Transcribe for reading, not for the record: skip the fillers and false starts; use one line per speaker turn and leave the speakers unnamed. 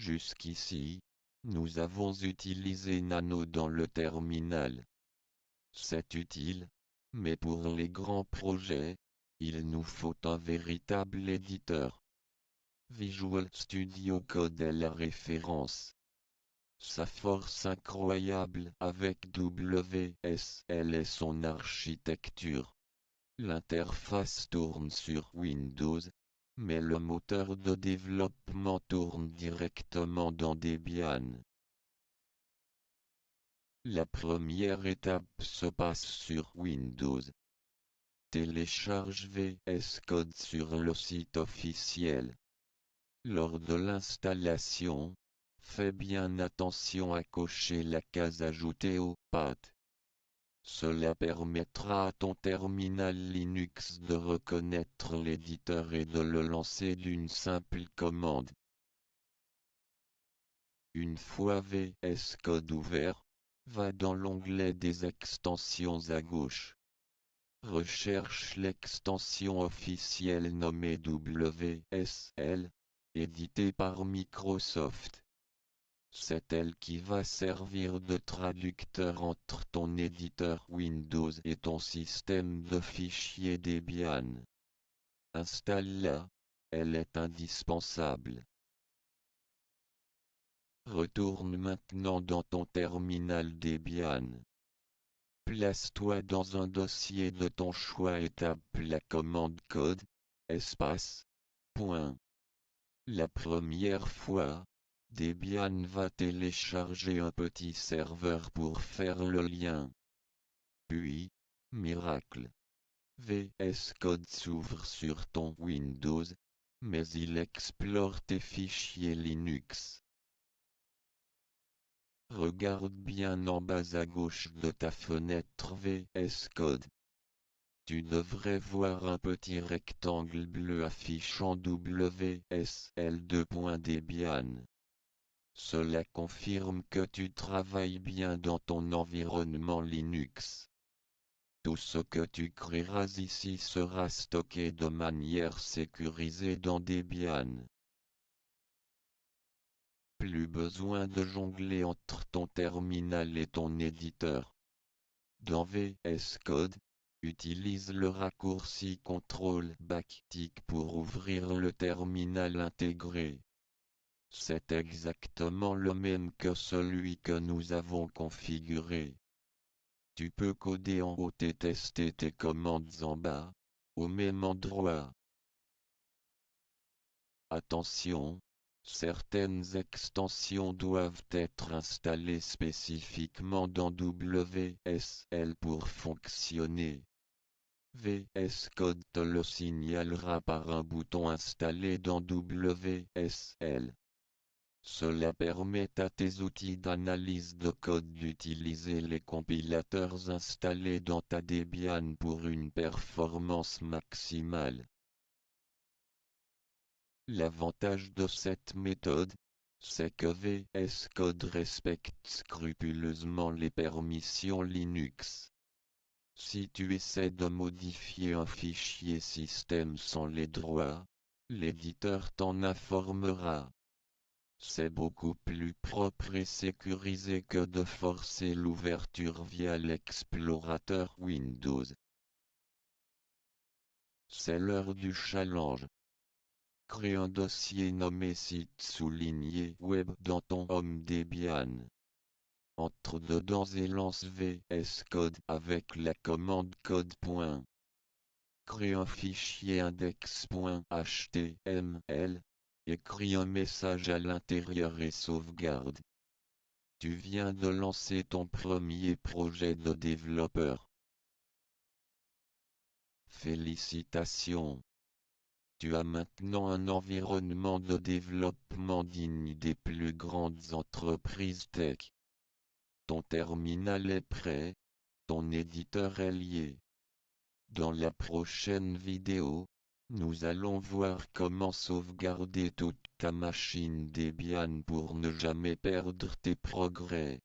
Jusqu'ici, nous avons utilisé Nano dans le terminal. C'est utile, mais pour les grands projets, il nous faut un véritable éditeur. Visual Studio Code est la référence. Sa force incroyable avec WSL et son architecture. L'interface tourne sur Windows, mais le moteur de développement tourne directement dans Debian. La première étape se passe sur Windows. Télécharge VS Code sur le site officiel. Lors de l'installation, fais bien attention à cocher la case ajoutée au path. Cela permettra à ton terminal Linux de reconnaître l'éditeur et de le lancer d'une simple commande. Une fois VS Code ouvert, va dans l'onglet des extensions à gauche. Recherche l'extension officielle nommée WSL, éditée par Microsoft. C'est elle qui va servir de traducteur entre ton éditeur Windows et ton système de fichiers Debian. Installe-la, elle est indispensable. Retourne maintenant dans ton terminal Debian. Place-toi dans un dossier de ton choix et tape la commande code, espace, point. La première fois, Debian va télécharger un petit serveur pour faire le lien. Puis, miracle. VS Code s'ouvre sur ton Windows, mais il explore tes fichiers Linux. Regarde bien en bas à gauche de ta fenêtre VS Code. Tu devrais voir un petit rectangle bleu affichant WSL2.Debian. Cela confirme que tu travailles bien dans ton environnement Linux. Tout ce que tu créeras ici sera stocké de manière sécurisée dans Debian. Plus besoin de jongler entre ton terminal et ton éditeur. Dans VS Code, utilise le raccourci CTRL-BACK-TIC pour ouvrir le terminal intégré. C'est exactement le même que celui que nous avons configuré. Tu peux coder en haut et tester tes commandes en bas, au même endroit. Attention, certaines extensions doivent être installées spécifiquement dans WSL pour fonctionner. VS Code te le signalera par un bouton installé dans WSL. Cela permet à tes outils d'analyse de code d'utiliser les compilateurs installés dans ta Debian pour une performance maximale. L'avantage de cette méthode, c'est que VS Code respecte scrupuleusement les permissions Linux. Si tu essaies de modifier un fichier système sans les droits, l'éditeur t'en informera. C'est beaucoup plus propre et sécurisé que de forcer l'ouverture via l'explorateur Windows. C'est l'heure du challenge. Crée un dossier nommé site souligné web dans ton home Debian. Entre dedans et lance VS Code avec la commande code. Crée un fichier index.html. Écris un message à l'intérieur et sauvegarde. Tu viens de lancer ton premier projet de développeur. Félicitations. Tu as maintenant un environnement de développement digne des plus grandes entreprises tech. Ton terminal est prêt, ton éditeur est lié. Dans la prochaine vidéo, nous allons voir comment sauvegarder toute ta machine Debian pour ne jamais perdre tes progrès.